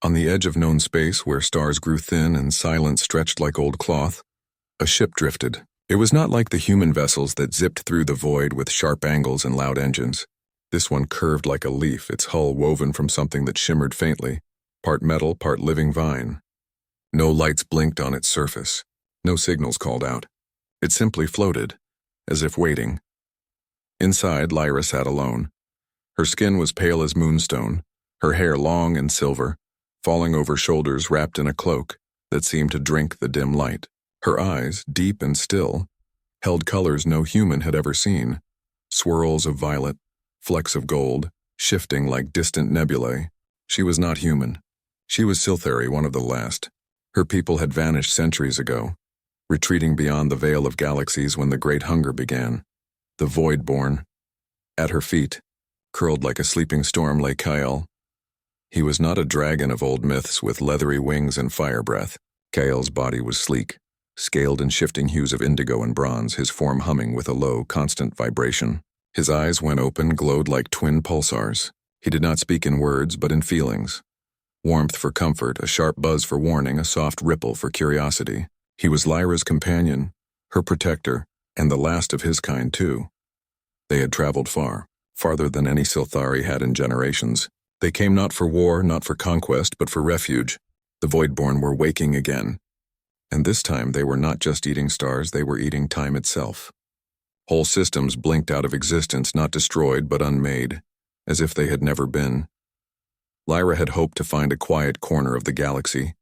On the edge of known space, where stars grew thin and silence stretched like old cloth, a ship drifted. It was not like the human vessels that zipped through the void with sharp angles and loud engines. This one curved like a leaf, its hull woven from something that shimmered faintly, part metal, part living vine. No lights blinked on its surface. No signals called out. It simply floated, as if waiting. Inside, Lyra sat alone. Her skin was pale as moonstone, her hair long and silver, falling over shoulders wrapped in a cloak that seemed to drink the dim light. Her eyes, deep and still, held colors no human had ever seen, swirls of violet, flecks of gold, shifting like distant nebulae. She was not human. She was Scifi, one of the last. Her people had vanished centuries ago, retreating beyond the veil of galaxies when the Great Hunger began. The Void-born. At her feet, curled like a sleeping storm, lay Kyle. He was not a dragon of old myths with leathery wings and fire breath. Kyle's body was sleek, scaled in shifting hues of indigo and bronze, his form humming with a low, constant vibration. His eyes, when open, glowed like twin pulsars. He did not speak in words, but in feelings. Warmth for comfort, a sharp buzz for warning, a soft ripple for curiosity. He was Lyra's companion, her protector, and the last of his kind, too. They had traveled far, farther than any Scifi had in generations. They came not for war, not for conquest, but for refuge. The Void-born were waking again. And this time they were not just eating stars, they were eating time itself. Whole systems blinked out of existence, not destroyed but unmade, as if they had never been. Lyra had hoped to find a quiet corner of the galaxy,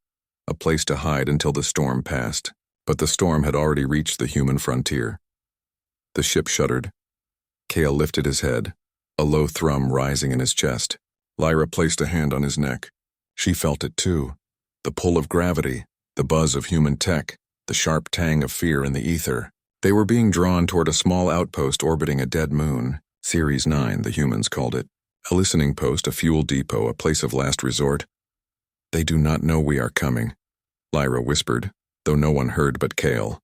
a place to hide until the storm passed, but the storm had already reached the human frontier. The ship shuddered. Kale lifted his head, a low thrum rising in his chest. Lyra placed a hand on his neck. She felt it too. The pull of gravity, the buzz of human tech, the sharp tang of fear in the ether. They were being drawn toward a small outpost orbiting a dead moon. Series 9, the humans called it. A listening post, a fuel depot, a place of last resort. "They do not know we are coming," Lyra whispered, though no one heard but Kale.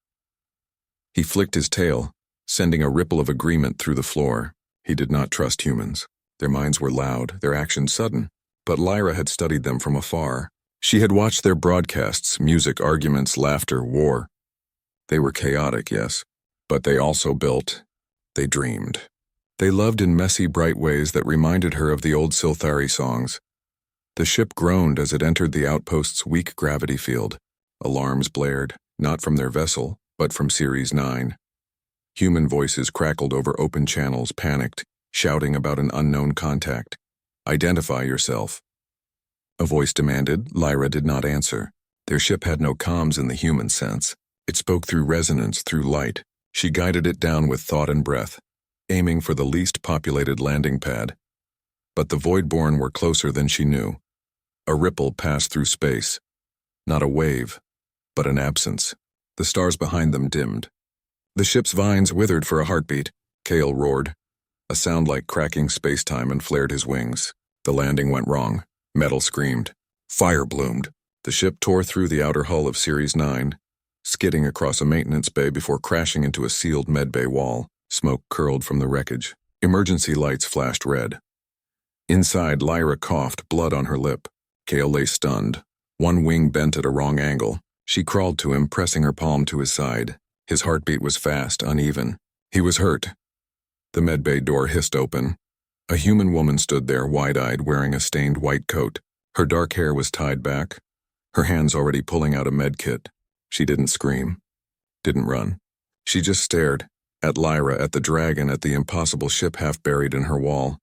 He flicked his tail, sending a ripple of agreement through the floor. He did not trust humans. Their minds were loud, their actions sudden, but Lyra had studied them from afar. She had watched their broadcasts, music, arguments, laughter, war. They were chaotic, yes, but they also built. They dreamed. They loved in messy, bright ways that reminded her of the old Scifi songs. The ship groaned as it entered the outpost's weak gravity field. Alarms blared, not from their vessel, but from Series 9. Human voices crackled over open channels, panicked, shouting about an unknown contact. "Identify yourself." A voice demanded. Lyra did not answer. Their ship had no comms in the human sense. It spoke through resonance, through light. She guided it down with thought and breath, aiming for the least populated landing pad. But the Void-born were closer than she knew. A ripple passed through space. Not a wave, but an absence. The stars behind them dimmed. The ship's vines withered for a heartbeat. Kale roared, a sound like cracking space-time, and flared his wings. The landing went wrong. Metal screamed. Fire bloomed. The ship tore through the outer hull of Series 9, skidding across a maintenance bay before crashing into a sealed medbay wall. Smoke curled from the wreckage. Emergency lights flashed red. Inside, Lyra coughed, blood on her lip. Kale lay stunned, one wing bent at a wrong angle. She crawled to him, pressing her palm to his side. His heartbeat was fast, uneven. He was hurt. The medbay door hissed open. A human woman stood there, wide-eyed, wearing a stained white coat. Her dark hair was tied back, her hands already pulling out a medkit. She didn't scream, didn't run. She just stared, at Lyra, at the dragon, at the impossible ship half buried in her wall.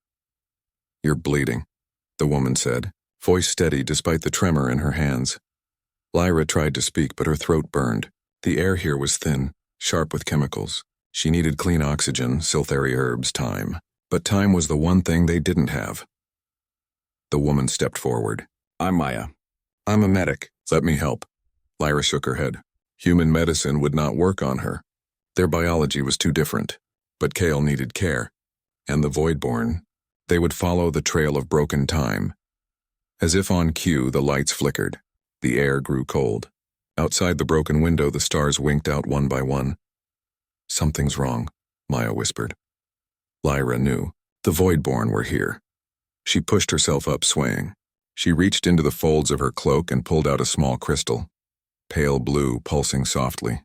"You're bleeding," the woman said, voice steady despite the tremor in her hands. Lyra tried to speak, but her throat burned. The air here was thin, sharp with chemicals. She needed clean oxygen, Scifi herbs, time. But time was the one thing they didn't have. The woman stepped forward. "I'm Maya. I'm a medic. Let me help." Lyra shook her head. Human medicine would not work on her. Their biology was too different. But Kale needed care. And the Void-born, they would follow the trail of broken time. As if on cue, the lights flickered. The air grew cold. Outside the broken window, the stars winked out one by one. "Something's wrong," Maya whispered. Lyra knew. The Void-born were here. She pushed herself up, swaying. She reached into the folds of her cloak and pulled out a small crystal, pale blue, pulsing softly.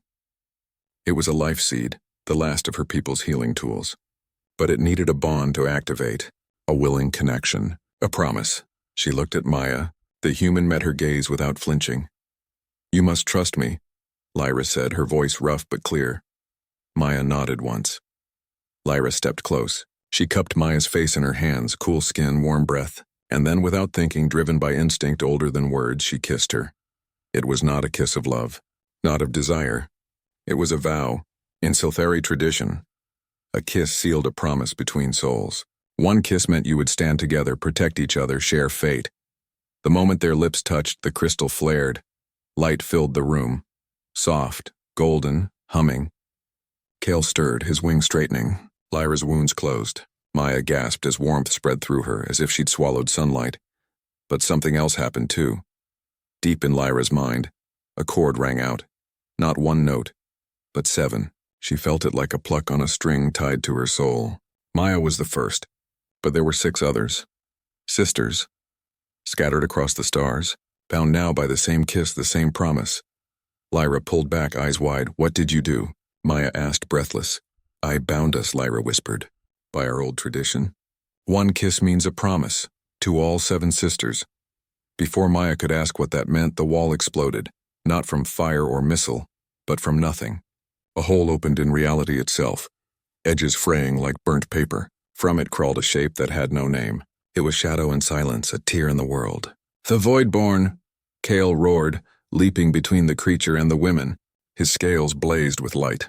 It was a life seed, the last of her people's healing tools. But it needed a bond to activate, a willing connection, a promise. She looked at Maya. The human met her gaze without flinching. "You must trust me," Lyra said, her voice rough but clear. Maya nodded once. Lyra stepped close. She cupped Maya's face in her hands, cool skin, warm breath, and then, without thinking, driven by instinct older than words, she kissed her. It was not a kiss of love, not of desire. It was a vow, in Scifi tradition. A kiss sealed a promise between souls. One kiss meant you would stand together, protect each other, share fate. The moment their lips touched, the crystal flared. Light filled the room. Soft, golden, humming. Kale stirred, his wings straightening. Lyra's wounds closed. Maya gasped as warmth spread through her, as if she'd swallowed sunlight. But something else happened too. Deep in Lyra's mind, a chord rang out. Not one note, but 7. She felt it like a pluck on a string tied to her soul. Maya was the first, but there were 6 others. Sisters. Scattered across the stars, bound now by the same kiss, the same promise. Lyra pulled back, eyes wide. "What did you do?" Maya asked, breathless. "I bound us," Lyra whispered, "by our old tradition. One kiss means a promise, to all 7 sisters." Before Maya could ask what that meant, the wall exploded, not from fire or missile, but from nothing. A hole opened in reality itself, edges fraying like burnt paper. From it crawled a shape that had no name. It was shadow and silence, a tear in the world. "The Voidborn!" Kale roared, leaping between the creature and the women. His scales blazed with light.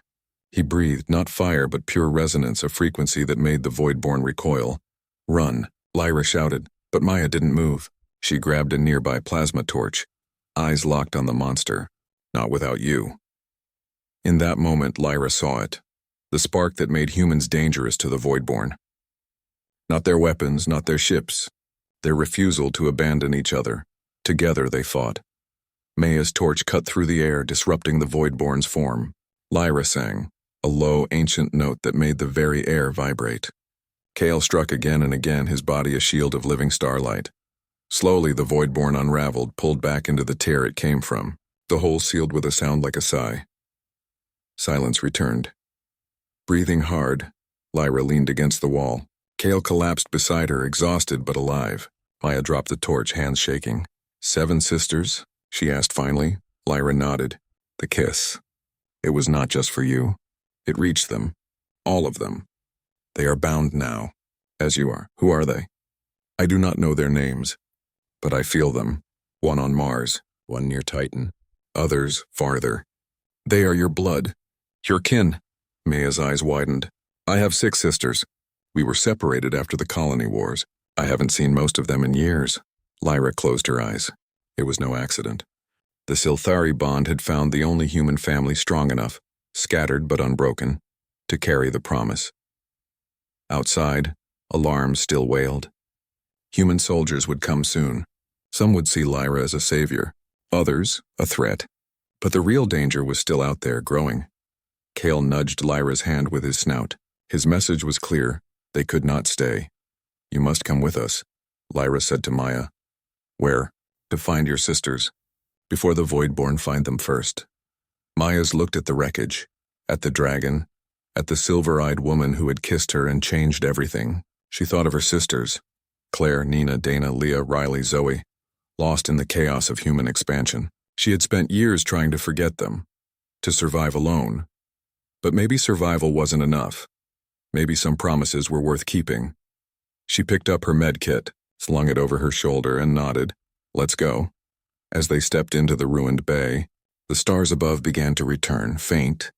He breathed not fire but pure resonance, a frequency that made the Voidborn recoil. "Run," Lyra shouted, but Maya didn't move. She grabbed a nearby plasma torch, eyes locked on the monster. "Not without you." In that moment, Lyra saw it, the spark that made humans dangerous to the Voidborn. Not their weapons, not their ships, their refusal to abandon each other. Together they fought. Maya's torch cut through the air, disrupting the Voidborn's form. Lyra sang, a low, ancient note that made the very air vibrate. Kale struck again and again, his body a shield of living starlight. Slowly the Voidborn unraveled, pulled back into the tear it came from, the hole sealed with a sound like a sigh. Silence returned. Breathing hard, Lyra leaned against the wall. Kale collapsed beside her, exhausted but alive. Maya dropped the torch, hands shaking. 7 sisters? She asked finally. Lyra nodded. The kiss. It was not just for you. It reached them. All of them. They are bound now, as you are. Who are they? I do not know their names, but I feel them. One on Mars, one near Titan, others farther. They are your blood, your kin. Maya's eyes widened. I have 6 sisters. We were separated after the colony wars. I haven't seen most of them in years. Lyra closed her eyes. It was no accident. The Scifi bond had found the only human family strong enough, scattered but unbroken, to carry the promise. Outside, alarms still wailed. Human soldiers would come soon. Some would see Lyra as a savior, others a threat. But the real danger was still out there, growing. Kale nudged Lyra's hand with his snout. His message was clear. They could not stay. You must come with us, Lyra said to Maya. Where? To find your sisters. Before the Voidborn find them first. Maya's looked at the wreckage, at the dragon, at the silver-eyed woman who had kissed her and changed everything. She thought of her sisters, Claire, Nina, Dana, Leah, Riley, Zoe, lost in the chaos of human expansion. She had spent years trying to forget them, to survive alone. But maybe survival wasn't enough. Maybe some promises were worth keeping. She picked up her med kit, slung it over her shoulder, and nodded. Let's go. As they stepped into the ruined bay, the stars above began to return, faint,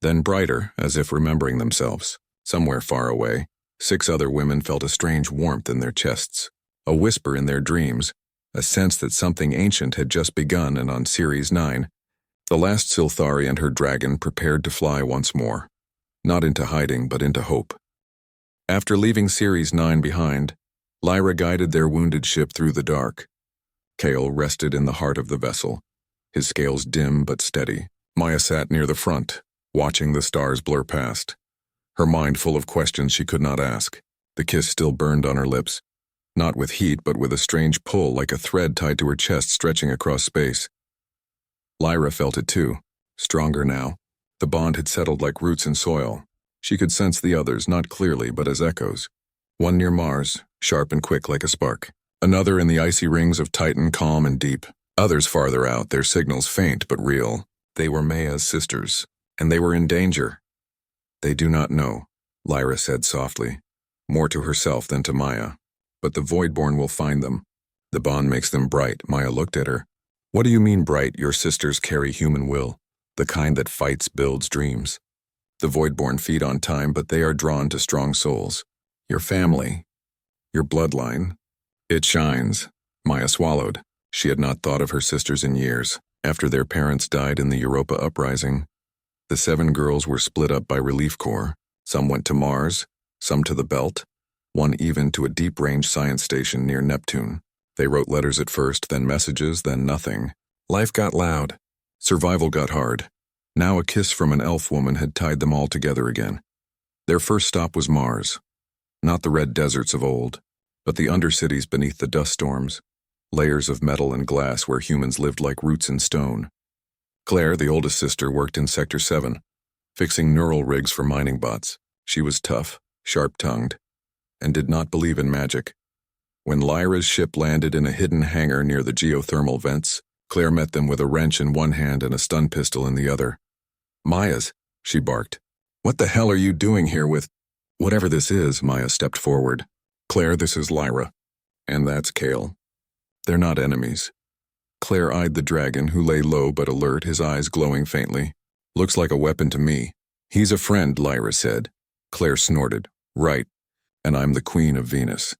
then brighter, as if remembering themselves. Somewhere far away, 6 other women felt a strange warmth in their chests, a whisper in their dreams, a sense that something ancient had just begun, and on Series 9, the last Scifi and her dragon prepared to fly once more. Not into hiding, but into hope. After leaving Series 9 behind, Lyra guided their wounded ship through the dark. Kale rested in the heart of the vessel, his scales dim but steady. Maya sat near the front, watching the stars blur past, her mind full of questions she could not ask. The kiss still burned on her lips, Not with heat, but with a strange pull like a thread tied to her chest stretching across space. Lyra felt it too, stronger now. The bond had settled like roots in soil. She could sense the others, not clearly, but as echoes. One near Mars, sharp and quick like a spark. Another in the icy rings of Titan, calm and deep. Others farther out, their signals faint but real. They were Maya's sisters, and they were in danger. They do not know, Lyra said softly, more to herself than to Maya. But the Voidborn will find them. The bond makes them bright. Maya looked at her. What do you mean bright? Your sisters carry human will, the kind that fights, builds dreams. The Voidborn feed on time, but they are drawn to strong souls. Your family, your bloodline. It shines. Maya swallowed. She had not thought of her sisters in years. After their parents died in the Europa uprising, the 7 girls were split up by relief corps. Some went to Mars, some to the Belt, one even to a deep-range science station near Neptune. They wrote letters at first, then messages, then nothing. Life got loud. Survival got hard. Now a kiss from an elf woman had tied them all together again. Their first stop was Mars. Not the red deserts of old, but the undercities beneath the dust storms, layers of metal and glass where humans lived like roots in stone. Claire, the oldest sister, worked in Sector 7, fixing neural rigs for mining bots. She was tough, sharp-tongued, and did not believe in magic. When Lyra's ship landed in a hidden hangar near the geothermal vents, Claire met them with a wrench in one hand and a stun pistol in the other. Maya's, she barked. What the hell are you doing here with... Whatever this is, Maya stepped forward. Claire, this is Lyra. And that's Kale. They're not enemies. Claire eyed the dragon, who lay low but alert, his eyes glowing faintly. Looks like a weapon to me. He's a friend, Lyra said. Claire snorted. Right. And I'm the Queen of Venus.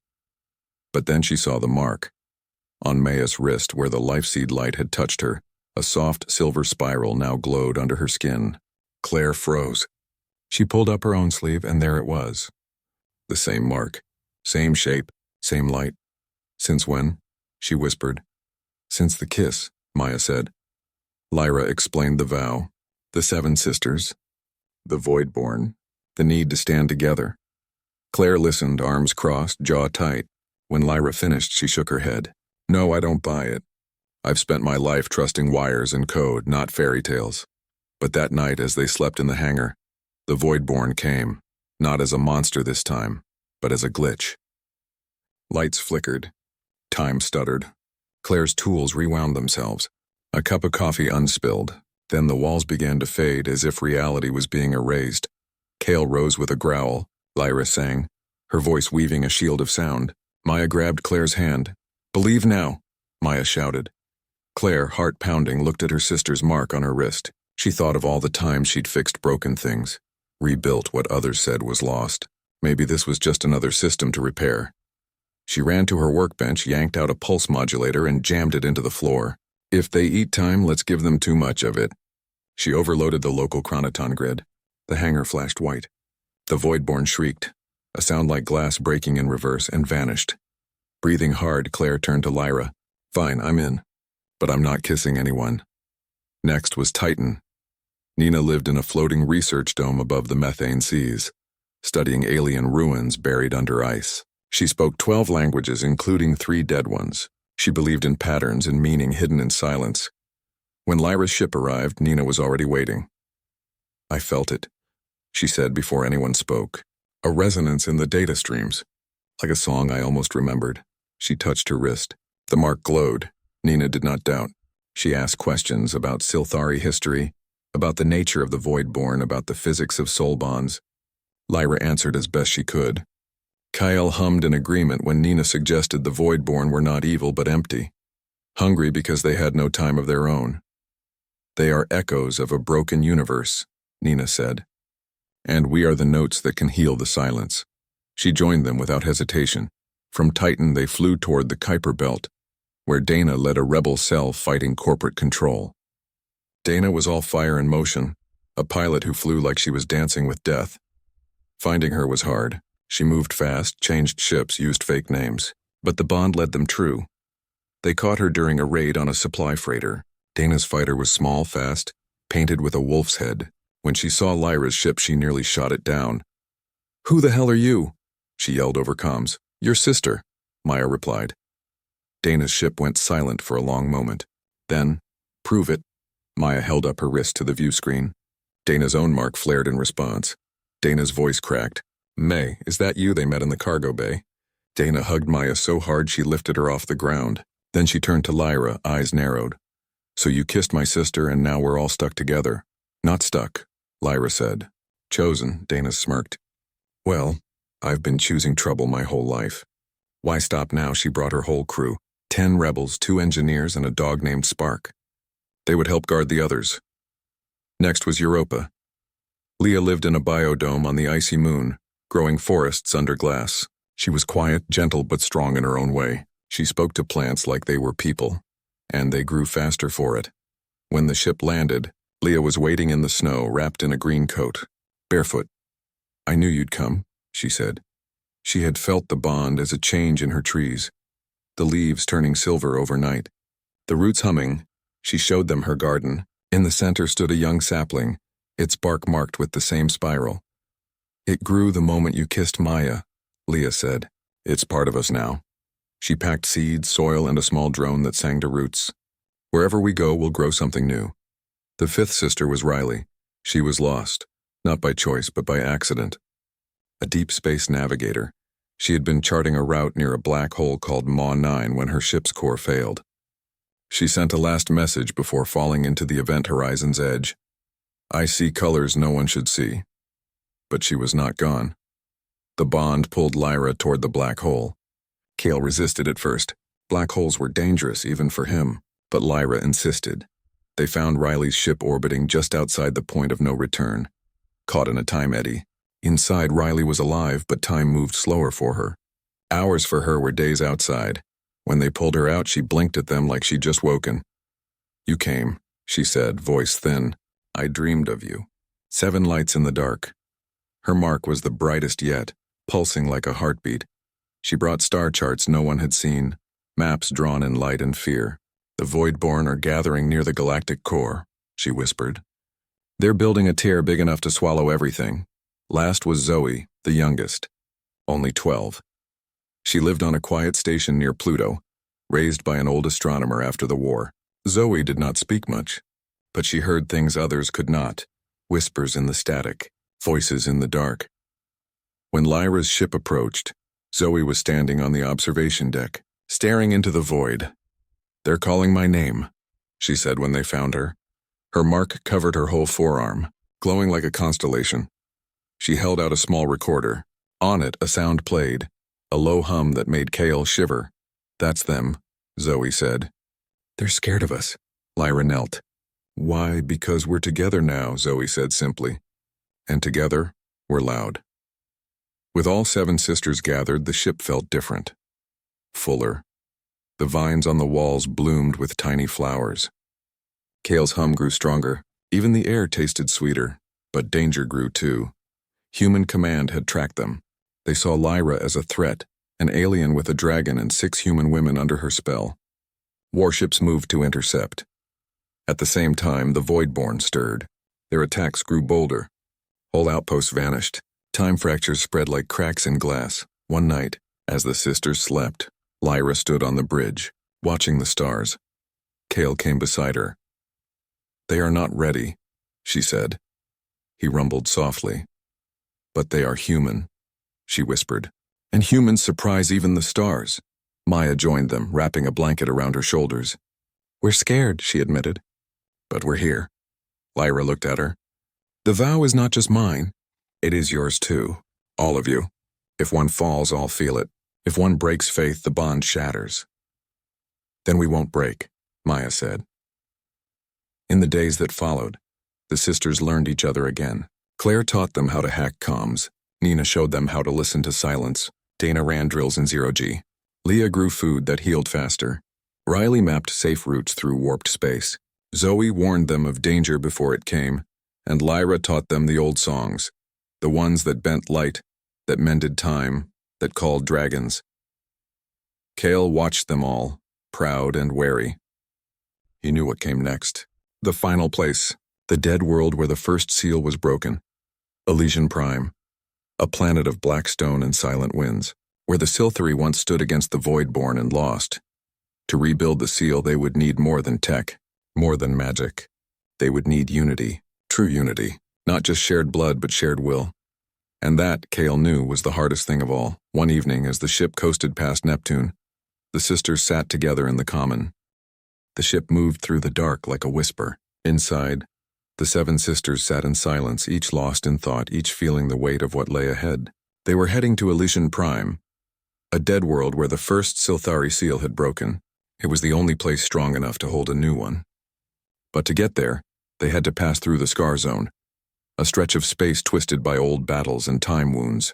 But then she saw the mark. On Maya's wrist, where the life-seed light had touched her, a soft silver spiral now glowed under her skin. Claire froze. She pulled up her own sleeve, and there it was. The same mark. Same shape. Same light. Since when? She whispered. Since the kiss, Maya said. Lyra explained the vow. The 7 sisters. The Voidborn. The need to stand together. Claire listened, arms crossed, jaw tight. When Lyra finished, she shook her head. No, I don't buy it. I've spent my life trusting wires and code, not fairy tales. But that night, as they slept in the hangar, the Voidborn came, not as a monster this time, but as a glitch. Lights flickered. Time stuttered. Claire's tools rewound themselves. A cup of coffee unspilled. Then the walls began to fade as if reality was being erased. Kale rose with a growl. Lyra sang, her voice weaving a shield of sound. Maya grabbed Claire's hand. Believe now, Maya shouted. Claire, heart pounding, looked at her sister's mark on her wrist. She thought of all the times she'd fixed broken things, rebuilt what others said was lost. Maybe this was just another system to repair. She ran to her workbench, yanked out a pulse modulator, and jammed it into the floor. If they eat time, let's give them too much of it. She overloaded the local chronoton grid. The hangar flashed white. The Voidborn shrieked, a sound like glass breaking in reverse, and vanished. Breathing hard, Claire turned to Lyra. Fine, I'm in. But I'm not kissing anyone. Next was Titan. Nina lived in a floating research dome above the methane seas, studying alien ruins buried under ice. She spoke 12 languages, including 3 dead ones. She believed in patterns and meaning hidden in silence. When Lyra's ship arrived, Nina was already waiting. I felt it, she said before anyone spoke. A resonance in the data streams, like a song I almost remembered. She touched her wrist. The mark glowed. Nina did not doubt. She asked questions about Silthari history, about the nature of the Voidborn, about the physics of soul bonds. Lyra answered as best she could. Kyle hummed in agreement when Nina suggested the Voidborn were not evil but empty, hungry because they had no time of their own. They are echoes of a broken universe, Nina said. And we are the notes that can heal the silence. She joined them without hesitation. From Titan, they flew toward the Kuiper Belt, where Dana led a rebel cell fighting corporate control. Dana was all fire and motion, a pilot who flew like she was dancing with death. Finding her was hard. She moved fast, changed ships, used fake names. But the bond led them true. They caught her during a raid on a supply freighter. Dana's fighter was small, fast, painted with a wolf's head. When she saw Lyra's ship, she nearly shot it down. Who the hell are you? She yelled over comms. Your sister. Maya replied. Dana's ship went silent for a long moment. Then, "Prove it." Maya held up her wrist to the view screen. Dana's own mark flared in response. Dana's voice cracked. "May, is that you they met in the cargo bay?" Dana hugged Maya so hard she lifted her off the ground. Then she turned to Lyra, eyes narrowed. "So you kissed my sister and now we're all stuck together." "Not stuck," Lyra said. "Chosen," Dana smirked. "Well, I've been choosing trouble my whole life." Why stop now? She brought her whole crew. 10 rebels, 2 engineers, and a dog named Spark. They would help guard the others. Next was Europa. Leah lived in a biodome on the icy moon, growing forests under glass. She was quiet, gentle, but strong in her own way. She spoke to plants like they were people, and they grew faster for it. When the ship landed, Leah was waiting in the snow, wrapped in a green coat, barefoot. "I knew you'd come," she said. She had felt the bond as a change in her trees, the leaves turning silver overnight. The roots humming, she showed them her garden. In the center stood a young sapling, its bark marked with the same spiral. "It grew the moment you kissed Maya," Leah said. "It's part of us now." She packed seeds, soil, and a small drone that sang to roots. "Wherever we go, we'll grow something new." The 5th sister was Riley. She was lost, not by choice but by accident. A deep space navigator. She had been charting a route near a black hole called Maw 9 when her ship's core failed. She sent a last message before falling into the event horizon's edge. "I see colors no one should see." But she was not gone. The bond pulled Lyra toward the black hole. Kale resisted at first. Black holes were dangerous even for him, but Lyra insisted. They found Riley's ship orbiting just outside the point of no return, caught in a time eddy. Inside, Riley was alive, but time moved slower for her. Hours for her were days outside. When they pulled her out, she blinked at them like she'd just woken. "You came," she said, voice thin. "I dreamed of you." 7 lights in the dark. Her mark was the brightest yet, pulsing like a heartbeat. She brought star charts no one had seen, maps drawn in light and fear. "The Voidborn are gathering near the galactic core," she whispered. "They're building a tear big enough to swallow everything." Last was Zoe, the youngest, only 12. She lived on a quiet station near Pluto, raised by an old astronomer after the war. Zoe did not speak much, but she heard things others could not, whispers in the static, voices in the dark. When Lyra's ship approached, Zoe was standing on the observation deck, staring into the void. "They're calling my name," she said when they found her. Her mark covered her whole forearm, glowing like a constellation. She held out a small recorder. On it, a sound played, a low hum that made Kale shiver. "That's them," Zoe said. "They're scared of us." Lyra knelt. "Why, because we're together now," Zoe said simply. "And together, we're loud." With all 7 sisters gathered, the ship felt different. Fuller. The vines on the walls bloomed with tiny flowers. Kale's hum grew stronger. Even the air tasted sweeter. But danger grew too. Human command had tracked them. They saw Lyra as a threat, an alien with a dragon and 6 human women under her spell. Warships moved to intercept. At the same time, the Voidborn stirred. Their attacks grew bolder. Whole outposts vanished. Time fractures spread like cracks in glass. One night, as the sisters slept, Lyra stood on the bridge, watching the stars. Kale came beside her. "They are not ready," she said. He rumbled softly. "But they are human," she whispered. "And humans surprise even the stars." Maya joined them, wrapping a blanket around her shoulders. "We're scared," she admitted. "But we're here." Lyra looked at her. "The vow is not just mine. It is yours too. All of you. If one falls, all feel it. If one breaks faith, the bond shatters." "Then we won't break," Maya said. In the days that followed, the sisters learned each other again. Claire taught them how to hack comms. Nina showed them how to listen to silence. Dana ran drills in 0G. Leah grew food that healed faster. Riley mapped safe routes through warped space. Zoe warned them of danger before it came, and Lyra taught them the old songs, the ones that bent light, that mended time, that called dragons. Kale watched them all, proud and wary. He knew what came next. The final place, the dead world where the first seal was broken. Elysian Prime, a planet of black stone and silent winds, where the Sylthari once stood against the Voidborn and lost. To rebuild the seal, they would need more than tech, more than magic. They would need unity, true unity, not just shared blood but shared will. And that, Kale knew, was the hardest thing of all. One evening, as the ship coasted past Neptune, the sisters sat together in the common. The ship moved through the dark like a whisper. Inside, the 7 sisters sat in silence, each lost in thought, each feeling the weight of what lay ahead. They were heading to Elysian Prime, a dead world where the first Sylthari seal had broken. It was the only place strong enough to hold a new one. But to get there, they had to pass through the Scar Zone, a stretch of space twisted by old battles and time wounds.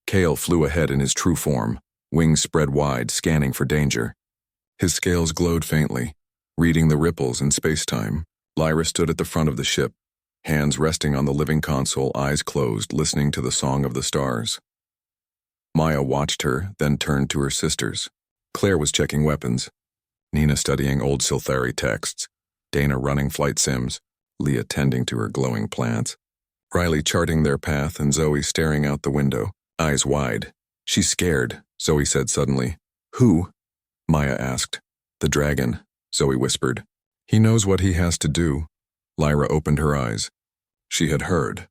Kale flew ahead in his true form, wings spread wide, scanning for danger. His scales glowed faintly, reading the ripples in space-time. Lyra stood at the front of the ship, hands resting on the living console, eyes closed, listening to the song of the stars. Maya watched her, then turned to her sisters. Claire was checking weapons, Nina studying old Sylthari texts, Dana running flight sims, Leah tending to her glowing plants, Riley charting their path, and Zoe staring out the window, eyes wide. "She's scared," Zoe said suddenly. "Who?" Maya asked. "The dragon," Zoe whispered. "He knows what he has to do." Lyra opened her eyes. She had heard.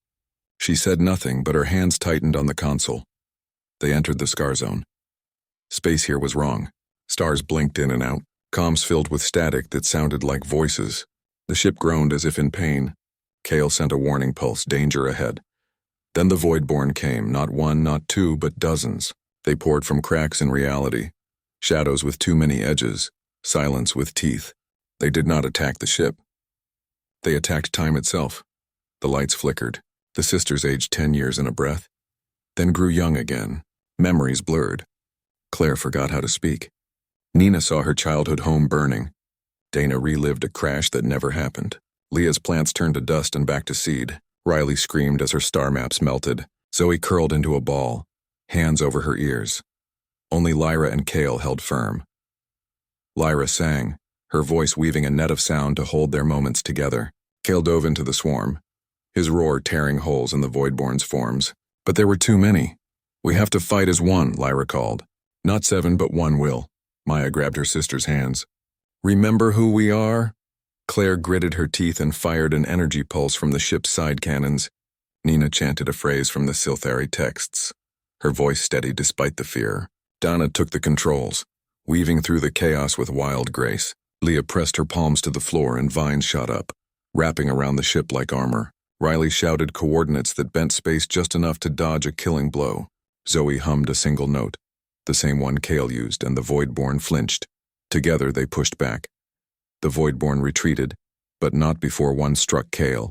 She said nothing, but her hands tightened on the console. They entered the Scar Zone. Space here was wrong. Stars blinked in and out, comms filled with static that sounded like voices. The ship groaned as if in pain. Kale sent a warning pulse, danger ahead. Then the Voidborn came, not one, not two, but dozens. They poured from cracks in reality, shadows with too many edges, silence with teeth. They did not attack the ship. They attacked time itself. The lights flickered. The sisters aged 10 years in a breath, then grew young again. Memories blurred. Claire forgot how to speak. Nina saw her childhood home burning. Dana relived a crash that never happened. Leah's plants turned to dust and back to seed. Riley screamed as her star maps melted. Zoe curled into a ball, hands over her ears. Only Lyra and Kale held firm. Lyra sang, her voice weaving a net of sound to hold their moments together. Kale dove into the swarm, his roar tearing holes in the Voidborn's forms. "But there were too many. We have to fight as one," Lyra called. "Not 7, but one will." Maya grabbed her sister's hands. "Remember who we are?" Claire gritted her teeth and fired an energy pulse from the ship's side cannons. Nina chanted a phrase from the Sylthari texts, her voice steady despite the fear. Dana took the controls, weaving through the chaos with wild grace. Leah pressed her palms to the floor and vines shot up, wrapping around the ship like armor. Riley shouted coordinates that bent space just enough to dodge a killing blow. Zoe hummed a single note, the same one Kale used, and the Voidborn flinched. Together they pushed back. The Voidborn retreated, but not before one struck Kale.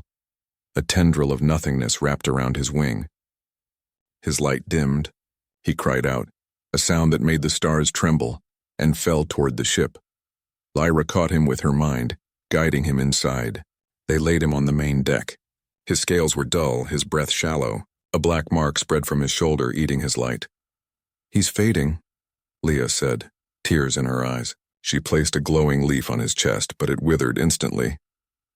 A tendril of nothingness wrapped around his wing. His light dimmed. He cried out, a sound that made the stars tremble, and fell toward the ship. Lyra caught him with her mind, guiding him inside. They laid him on the main deck. His scales were dull, his breath shallow. A black mark spread from his shoulder, eating his light. "He's fading," Leah said, tears in her eyes. She placed a glowing leaf on his chest, but it withered instantly.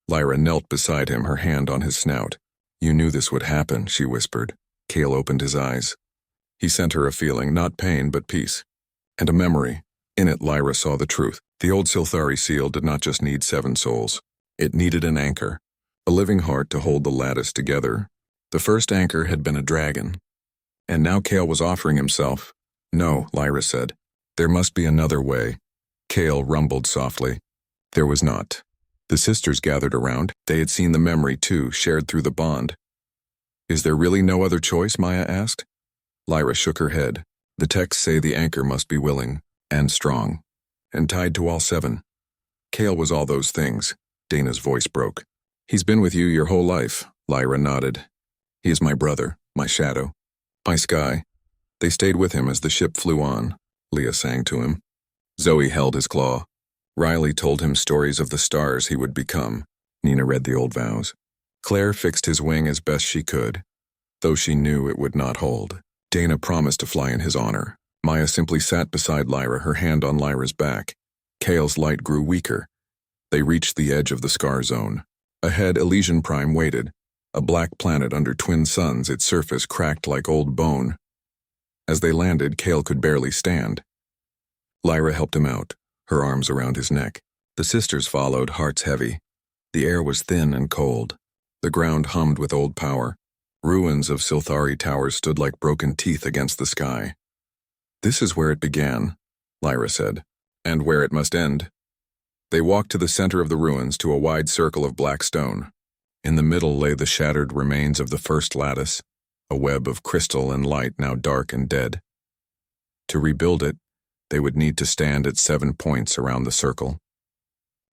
Lyra knelt beside him, her hand on his snout. "You knew this would happen," she whispered. Kale opened his eyes. He sent her a feeling, not pain, but peace. And a memory. In it, Lyra saw the truth. The old Sylthari seal did not just need 7 souls. It needed an anchor, a living heart to hold the lattice together. The first anchor had been a dragon. And now Kale was offering himself. "No," Lyra said. "There must be another way." Kale rumbled softly. There was not. The sisters gathered around. They had seen the memory too, shared through the bond. "Is there really no other choice?" Maya asked. Lyra shook her head. "The texts say the anchor must be willing, and strong, and tied to all 7. Kale was all those things." Dana's voice broke. "He's been with you your whole life," Lyra nodded. "He is my brother, my shadow, my sky." They stayed with him as the ship flew on, Leah sang to him. Zoe held his claw. Riley told him stories of the stars he would become. Nina read the old vows. Claire fixed his wing as best she could, though she knew it would not hold. Dana promised to fly in his honor. Maya simply sat beside Lyra, her hand on Lyra's back. Kale's light grew weaker. They reached the edge of the Scar Zone. Ahead, Elysian Prime waited, a black planet under twin suns, its surface cracked like old bone. As they landed, Cale could barely stand. Lyra helped him out, her arms around his neck. The sisters followed, hearts heavy. The air was thin and cold. The ground hummed with old power. Ruins of Silthari towers stood like broken teeth against the sky. "This is where it began," Lyra said, "and where it must end." They walked to the center of the ruins, to a wide circle of black stone. In the middle lay the shattered remains of the first lattice, a web of crystal and light now dark and dead. To rebuild it, they would need to stand at 7 points around the circle.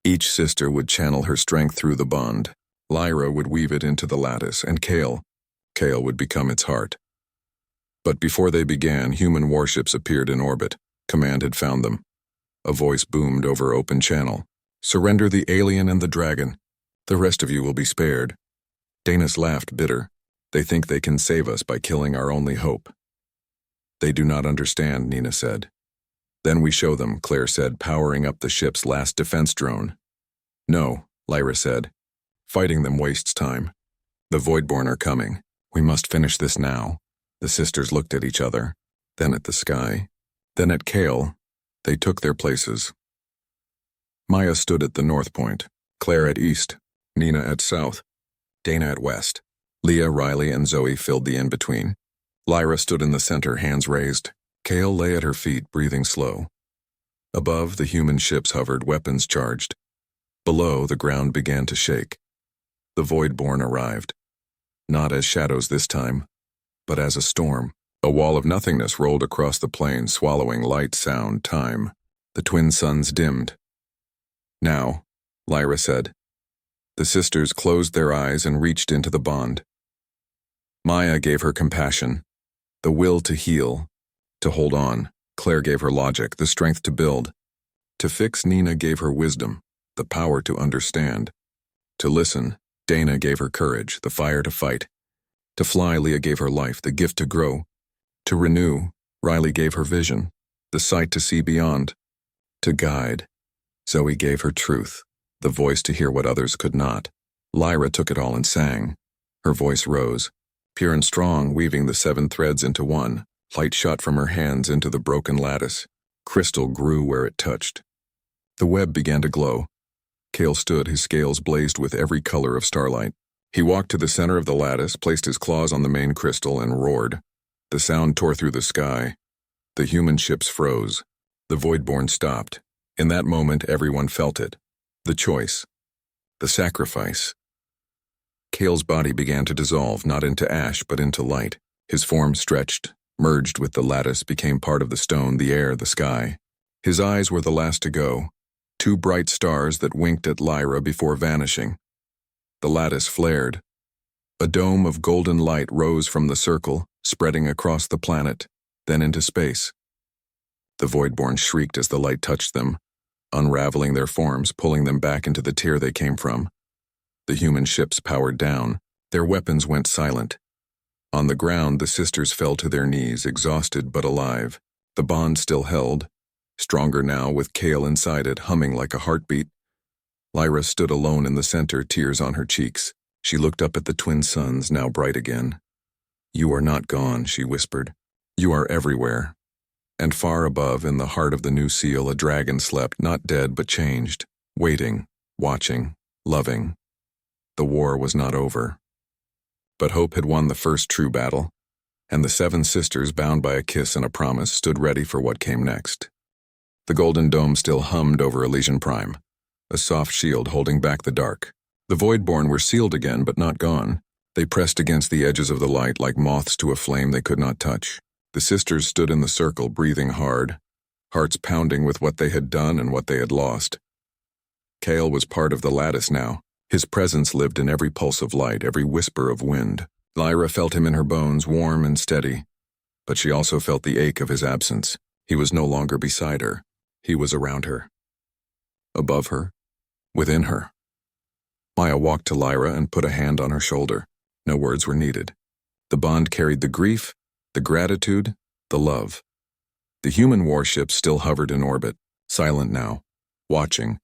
Each sister would channel her strength through the bond. Lyra would weave it into the lattice, and Cale would become its heart. But before they began, human warships appeared in orbit. Command had found them. A voice boomed over open channel. "Surrender the alien and the dragon. The rest of you will be spared." Danis laughed, bitter. "They think they can save us by killing our only hope." "They do not understand," Nina said. "Then we show them," Claire said, powering up the ship's last defense drone. "No," Lyra said. "Fighting them wastes time. The Voidborn are coming. We must finish this now." The sisters looked at each other, then at the sky, then at Cale. They took their places. Maya stood at the north point, Claire at east, Nina at south, Dana at west. Leah, Riley, and Zoe filled the in-between. Lyra stood in the center, hands raised. Cale lay at her feet, breathing slow. Above, the human ships hovered, weapons charged. Below, the ground began to shake. The Voidborn arrived. Not as shadows this time, but as a storm. A wall of nothingness rolled across the plain, swallowing light, sound, time. The twin suns dimmed. "Now," Lyra said. The sisters closed their eyes and reached into the bond. Maya gave her compassion, the will to heal, to hold on. Claire gave her logic, the strength to build. To fix, Nina gave her wisdom, the power to understand. To listen, Dana gave her courage, the fire to fight. To fly, Leah gave her life, the gift to grow. To renew, Riley gave her vision, the sight to see beyond. To guide, Zoe gave her truth, the voice to hear what others could not. Lyra took it all and sang. Her voice rose, pure and strong, weaving the 7 threads into one. Light shot from her hands into the broken lattice. Crystal grew where it touched. The web began to glow. Cale stood, his scales blazed with every color of starlight. He walked to the center of the lattice, placed his claws on the main crystal, and roared. The sound tore through the sky. The human ships froze. The Voidborn stopped. In that moment, everyone felt it. The choice. The sacrifice. Cale's body began to dissolve, not into ash, but into light. His form stretched, merged with the lattice, became part of the stone, the air, the sky. His eyes were the last to go, 2 bright stars that winked at Lyra before vanishing. The lattice flared. A dome of golden light rose from the circle, spreading across the planet, then into space. The Voidborn shrieked as the light touched them, unraveling their forms, pulling them back into the tier they came from. The human ships powered down. Their weapons went silent. On the ground, the sisters fell to their knees, exhausted but alive. The bond still held, stronger now with Cale inside it, humming like a heartbeat. Lyra stood alone in the center, tears on her cheeks. She looked up at the twin suns, now bright again. "You are not gone," she whispered. "You are everywhere." And far above, in the heart of the new seal, a dragon slept, not dead but changed, waiting, watching, loving. The war was not over. But hope had won the first true battle, and the 7 sisters, bound by a kiss and a promise, stood ready for what came next. The golden dome still hummed over Elysian Prime, a soft shield holding back the dark. The Voidborn were sealed again, but not gone. They pressed against the edges of the light like moths to a flame they could not touch. The sisters stood in the circle, breathing hard, hearts pounding with what they had done and what they had lost. Cale was part of the lattice now. His presence lived in every pulse of light, every whisper of wind. Lyra felt him in her bones, warm and steady. But she also felt the ache of his absence. He was no longer beside her. He was around her. Above her. Within her. Maya walked to Lyra and put a hand on her shoulder. No words were needed. The bond carried the grief, the gratitude, the love. The human warships still hovered in orbit, silent now, watching.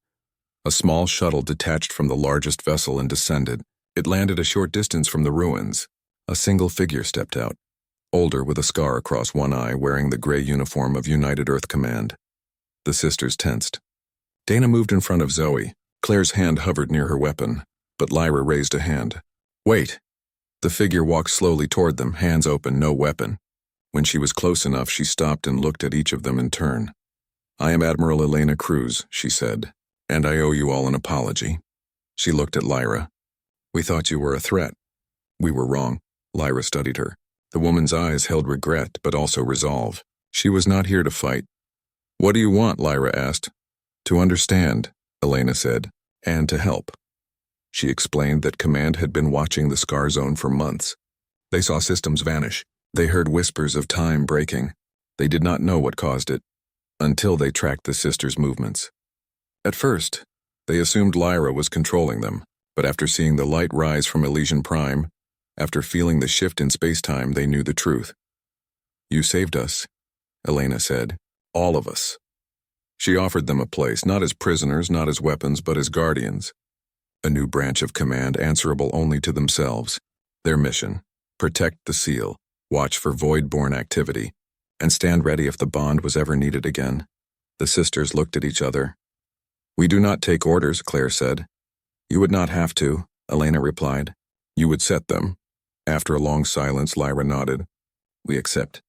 A small shuttle detached from the largest vessel and descended. It landed a short distance from the ruins. A single figure stepped out. older with a scar across one eye, wearing the gray uniform of United Earth Command. The sisters tensed. Dana moved in front of Zoe. Claire's hand hovered near her weapon, but Lyra raised a hand. "Wait." The figure walked slowly toward them, hands open, no weapon. When she was close enough, she stopped and looked at each of them in turn. "I am Admiral Elena Cruz," she said, "and I owe you all an apology." She looked at Lyra. "We thought you were a threat." "We were wrong." Lyra studied her. The woman's eyes held regret, but also resolve. She was not here to fight. "What do you want?" Lyra asked. "To understand," Elena said, "and to help." She explained that Command had been watching the Scar Zone for months. They saw systems vanish. They heard whispers of time breaking. They did not know what caused it, until they tracked the sisters' movements. At first, they assumed Lyra was controlling them, but after seeing the light rise from Elysian Prime, after feeling the shift in space-time, they knew the truth. "You saved us," Elena said. "All of us." She offered them a place, not as prisoners, not as weapons, but as guardians. A new branch of Command answerable only to themselves. Their mission: protect the seal, watch for void-born activity, and stand ready if the bond was ever needed again. The sisters looked at each other. "We do not take orders," Claire said. "You would not have to," Elena replied. "You would set them." After a long silence, Lyra nodded. "We accept,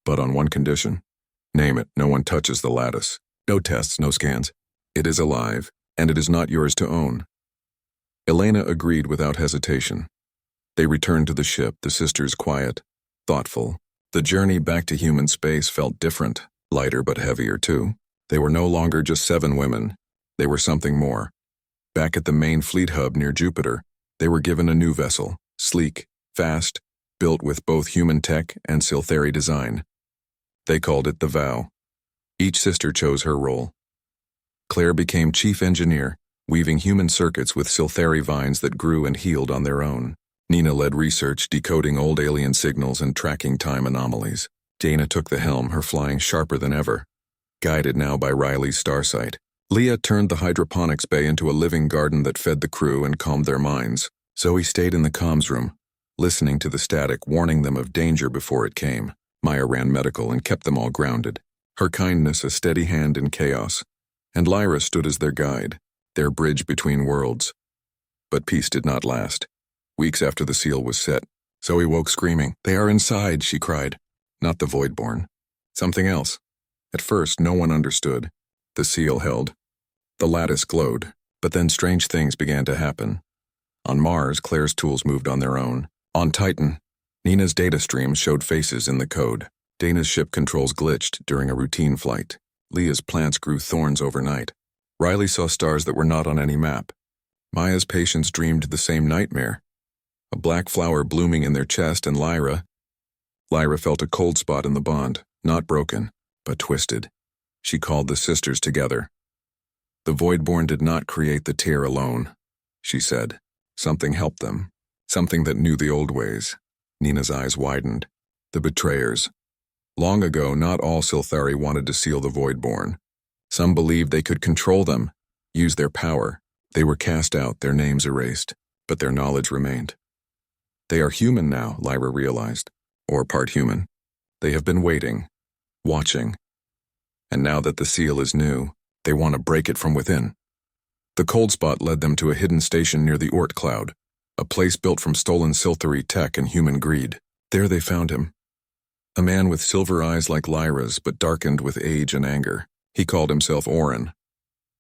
but on one condition. Name it. No one touches the lattice. No tests, no scans. It is alive, and it is not yours to own." Elena agreed without hesitation. They returned to the ship, the sisters quiet, thoughtful. The journey back to human space felt different, lighter but heavier too. They were no longer just 7 women. They were something more. Back at the main fleet hub near Jupiter, they were given a new vessel, sleek, fast, built with both human tech and Siltheri design. They called it the Vow. Each sister chose her role. Claire became chief engineer, weaving human circuits with Siltheri vines that grew and healed on their own. Nina led research, decoding old alien signals and tracking time anomalies. Dana took the helm, her flying sharper than ever, guided now by Riley's starsight. Leah turned the hydroponics bay into a living garden that fed the crew and calmed their minds. Zoe stayed in the comms room, listening to the static, warning them of danger before it came. Maya ran medical and kept them all grounded, her kindness a steady hand in chaos. And Lyra stood as their guide, their bridge between worlds. But peace did not last. Weeks after the seal was set, Zoe woke screaming. "They are inside," she cried. Not the Voidborn. Something else. At first, no one understood. The seal held. The lattice glowed, but then strange things began to happen. On Mars, Claire's tools moved on their own. On Titan, Nina's data streams showed faces in the code. Dana's ship controls glitched during a routine flight. Leah's plants grew thorns overnight. Riley saw stars that were not on any map. Maya's patients dreamed the same nightmare. A black flower blooming in their chest, and Lyra felt a cold spot in the bond, not broken, but twisted. She called the sisters together. "The Voidborn did not create the tear alone," she said. "Something helped them. Something that knew the old ways." Nina's eyes widened. "The betrayers. Long ago, not all Siltheri wanted to seal the Voidborn. Some believed they could control them, use their power. They were cast out, their names erased, but their knowledge remained. They are human now," Lyra realized, or part human. They have been waiting, watching. And now that the seal is new, they want to break it from within. The cold spot led them to a hidden station near the Ort Cloud, a place built from stolen Siltheri tech and human greed. There they found him. A man with silver eyes like Lyra's, but darkened with age and anger. He called himself Orin.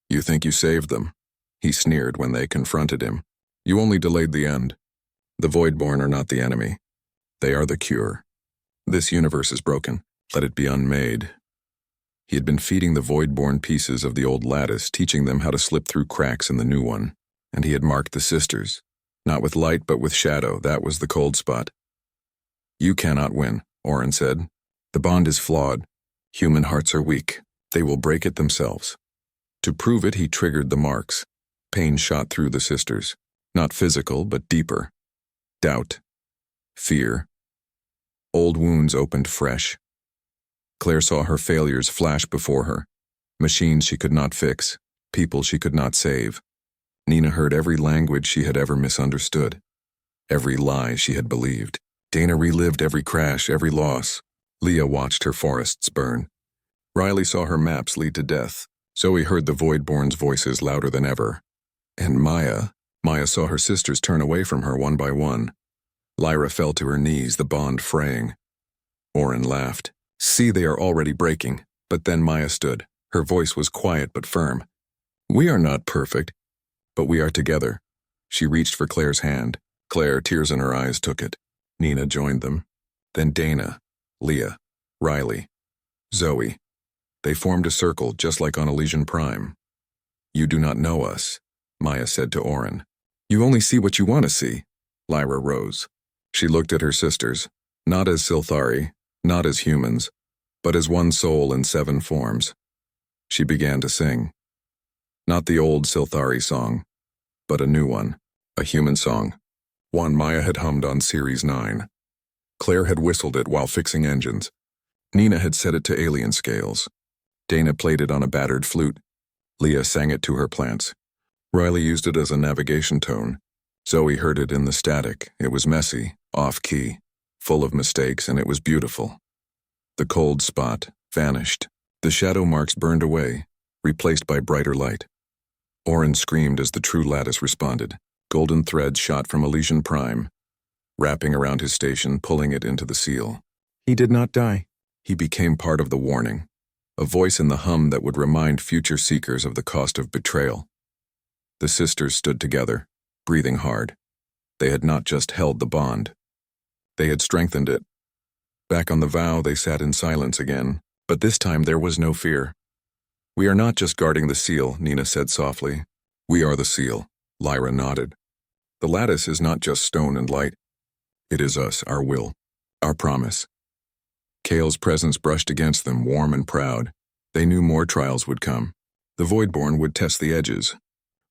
"You think you saved them?" He sneered when they confronted him. "You only delayed the end. The Voidborn are not the enemy. They are the cure. This universe is broken. Let it be unmade." He had been feeding the Voidborn pieces of the old lattice, teaching them how to slip through cracks in the new one. And he had marked the sisters. Not with light, but with shadow. That was the cold spot. "You cannot win," Orin said. "The bond is flawed. Human hearts are weak. They will break it themselves." To prove it, he triggered the marks. Pain shot through the sisters. Not physical, but deeper. Doubt. Fear. Old wounds opened fresh. Claire saw her failures flash before her. Machines she could not fix. People she could not save. Nina heard every language she had ever misunderstood. Every lie she had believed. Dana relived every crash, every loss. Leah watched her forests burn. Riley saw her maps lead to death. Zoe heard the Voidborn's voices louder than ever. And Maya saw her sisters turn away from her one by one. Lyra fell to her knees, the bond fraying. Orin laughed. See, they are already breaking. But then Maya stood. Her voice was quiet but firm. We are not perfect, but we are together. She reached for Claire's hand. Claire, tears in her eyes, took it. Nina joined them. Then Dana, Leah, Riley, Zoe. They formed a circle just like on Elysian Prime. You do not know us, Maya said to Orin. You only see what you want to see. Lyra rose. She looked at her sisters, not as Silthari, not as humans, but as one soul in 7 forms. She began to sing. Not the old Silthari song, but a new one, a human song. One Maya had hummed on Series 9. Claire had whistled it while fixing engines. Nina had set it to alien scales. Dana played it on a battered flute. Leah sang it to her plants. Riley used it as a navigation tone. Zoe heard it in the static. It was messy, off-key, full of mistakes, and it was beautiful. The cold spot vanished. The shadow marks burned away, replaced by brighter light. Orin screamed as the true lattice responded. Golden threads shot from Elysian Prime, wrapping around his station, pulling it into the seal. He did not die. He became part of the warning, a voice in the hum that would remind future seekers of the cost of betrayal. The sisters stood together, breathing hard. They had not just held the bond. They had strengthened it. Back on the vow, they sat in silence again, but this time there was no fear. We are not just guarding the seal, Nina said softly. We are the seal, Lyra nodded. The lattice is not just stone and light. It is us, our will, our promise. Kale's presence brushed against them, warm and proud. They knew more trials would come. The Voidborn would test the edges.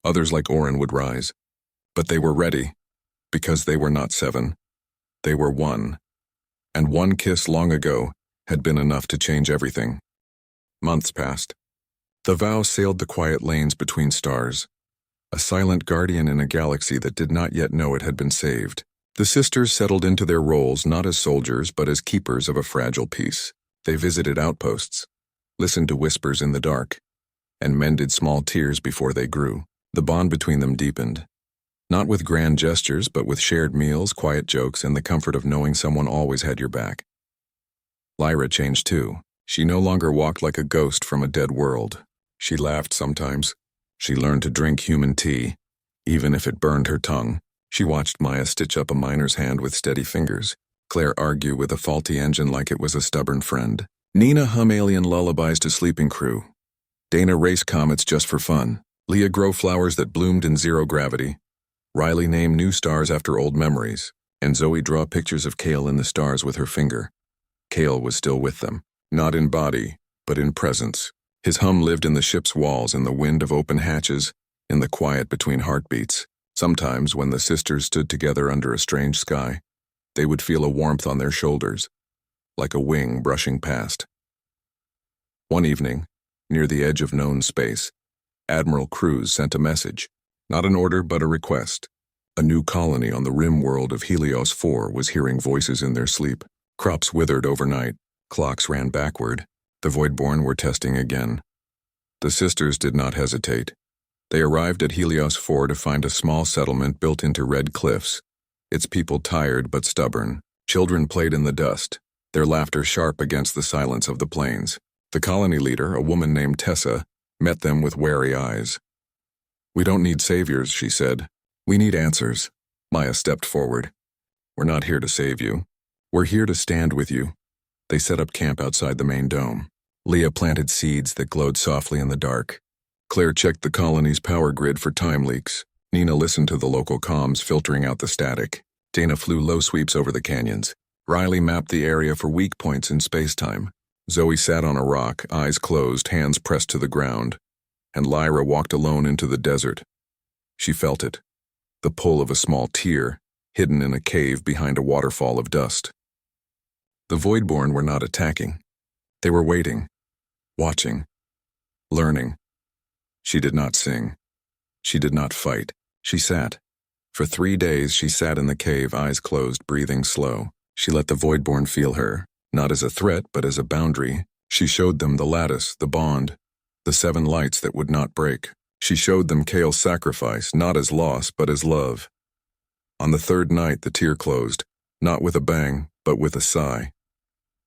Others like Orin would rise. But they were ready, because they were not 7. They were 1. And one kiss long ago had been enough to change everything. Months passed. The vow sailed the quiet lanes between stars, a silent guardian in a galaxy that did not yet know it had been saved. The sisters settled into their roles not as soldiers but as keepers of a fragile peace. They visited outposts, listened to whispers in the dark, and mended small tears before they grew. The bond between them deepened, not with grand gestures but with shared meals, quiet jokes, and the comfort of knowing someone always had your back. Lyra changed too. She no longer walked like a ghost from a dead world. She laughed sometimes. She learned to drink human tea, even if it burned her tongue. She watched Maya stitch up a miner's hand with steady fingers, Claire argue with a faulty engine like it was a stubborn friend. Nina hum alien lullabies to sleeping crew. Dana race comets just for fun. Leah grow flowers that bloomed in zero gravity. Riley name new stars after old memories. And Zoe draw pictures of Kale in the stars with her finger. Kale was still with them, not in body, but in presence. His hum lived in the ship's walls, in the wind of open hatches, in the quiet between heartbeats. Sometimes, when the sisters stood together under a strange sky, they would feel a warmth on their shoulders, like a wing brushing past. One evening, near the edge of known space, Admiral Cruz sent a message, not an order but a request. A new colony on the rim world of Helios 4 was hearing voices in their sleep. Crops withered overnight, clocks ran backward. The Voidborn were testing again. The sisters did not hesitate. They arrived at Helios 4 to find a small settlement built into red cliffs, its people tired but stubborn. Children played in the dust, their laughter sharp against the silence of the plains. The colony leader, a woman named Tessa, met them with wary eyes. We don't need saviors, she said. We need answers. Maya stepped forward. We're not here to save you. We're here to stand with you. They set up camp outside the main dome. Leah planted seeds that glowed softly in the dark. Claire checked the colony's power grid for time leaks. Nina listened to the local comms filtering out the static. Dana flew low sweeps over the canyons. Riley mapped the area for weak points in space-time. Zoe sat on a rock, eyes closed, hands pressed to the ground. And Lyra walked alone into the desert. She felt it, the pull of a small tear, hidden in a cave behind a waterfall of dust. The Voidborn were not attacking. They were waiting, watching, learning. She did not sing. She did not fight. She sat. For 3 days she sat in the cave, eyes closed, breathing slow. She let the Voidborn feel her, not as a threat but as a boundary. She showed them the lattice, the bond, the 7 lights that would not break. She showed them Kale's sacrifice, not as loss but as love. On the 3rd night the tear closed, not with a bang, but with a sigh.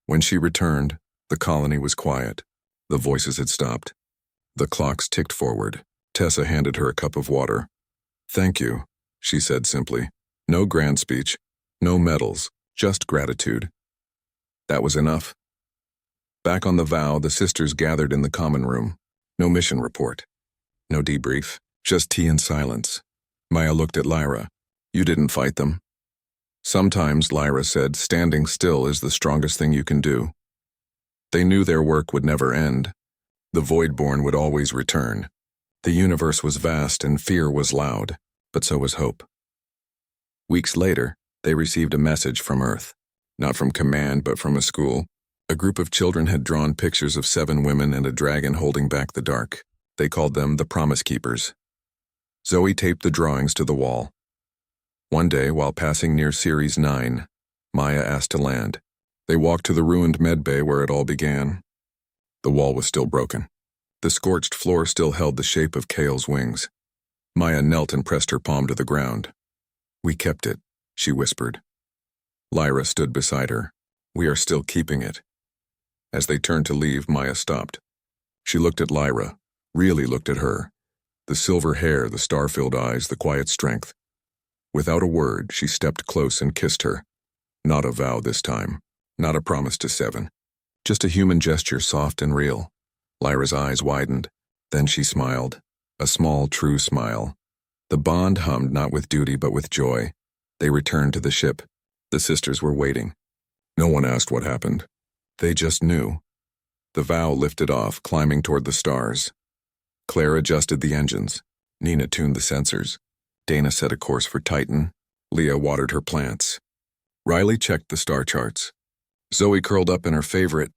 When she returned, the colony was quiet. The voices had stopped. The clocks ticked forward. Tessa handed her a cup of water. "Thank you," she said simply. No grand speech, no medals, just gratitude. That was enough. Back on the Vow, the sisters gathered in the common room. No mission report. No debrief. Just tea and silence. Maya looked at Lyra. "You didn't fight them." "Sometimes," Lyra said, "standing still is the strongest thing you can do." They knew their work would never end. The Voidborn would always return. The universe was vast and fear was loud, but so was hope. Weeks later, they received a message from Earth. Not from command, but from a school. A group of children had drawn pictures of 7 women and a dragon holding back the dark. They called them the Promise Keepers. Zoe taped the drawings to the wall. One day, while passing near Series 9, Maya asked to land. They walked to the ruined medbay where it all began. The wall was still broken. The scorched floor still held the shape of Kale's wings. Maya knelt and pressed her palm to the ground. "We kept it," she whispered. Lyra stood beside her. "We are still keeping it." As they turned to leave, Maya stopped. She looked at Lyra, really looked at her. The silver hair, the star-filled eyes, the quiet strength. Without a word, she stepped close and kissed her. Not a vow this time, not a promise to 7. Just a human gesture, soft and real. Lyra's eyes widened. Then she smiled. A small, true smile. The bond hummed not with duty but with joy. They returned to the ship. The sisters were waiting. No one asked what happened. They just knew. The Vow lifted off, climbing toward the stars. Claire adjusted the engines. Nina tuned the sensors. Dana set a course for Titan. Leah watered her plants. Riley checked the star charts. Zoe curled up in her favorite,